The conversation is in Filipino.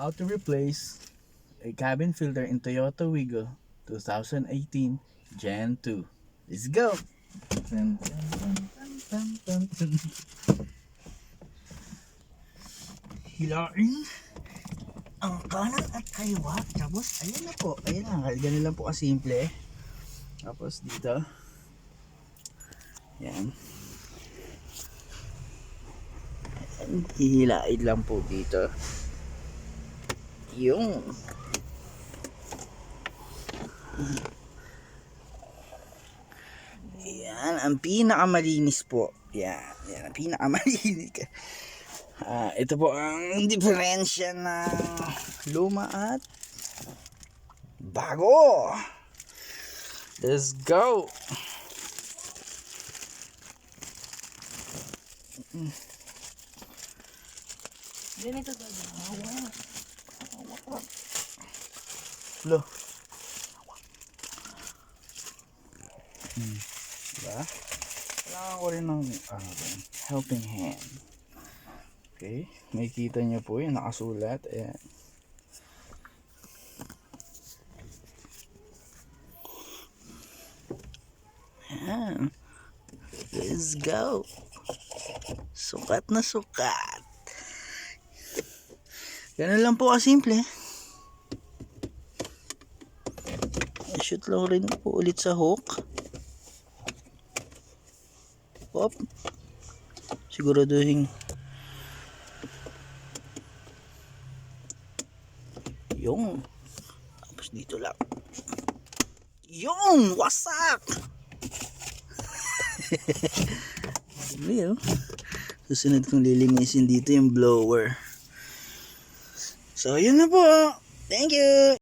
How to replace a cabin filter in Toyota Wigo 2018 Gen 2. Let's go! Dun, dun, dun, dun, dun, dun. Hilain ang kanan at kaliwa. Tapos ayun na po. Ayun na. Ganun lang po kasimple. Tapos dito. Yan. Hihilain lang po dito. Yung yan ang pinakamalinis po. Yan ang pinakamalinis. Ito po ang diferensya ng luma at bago. Let's go. Ganito gagawin. Lo. Diba? Kailangan ko rin ng helping hand. Okay, makikita nyo po yung nakasulat. Ayan. Ayan. Let's go. Sukat na sukat. Ganun lang po kasimple. I-shoot lang rin po ulit sa hook. Op. Siguraduhin. Yung. Tapos dito lang. Yung! Wasak! Dali, oh. Susunod kong lilinisin dito yung blower. So, yun na po. Thank you!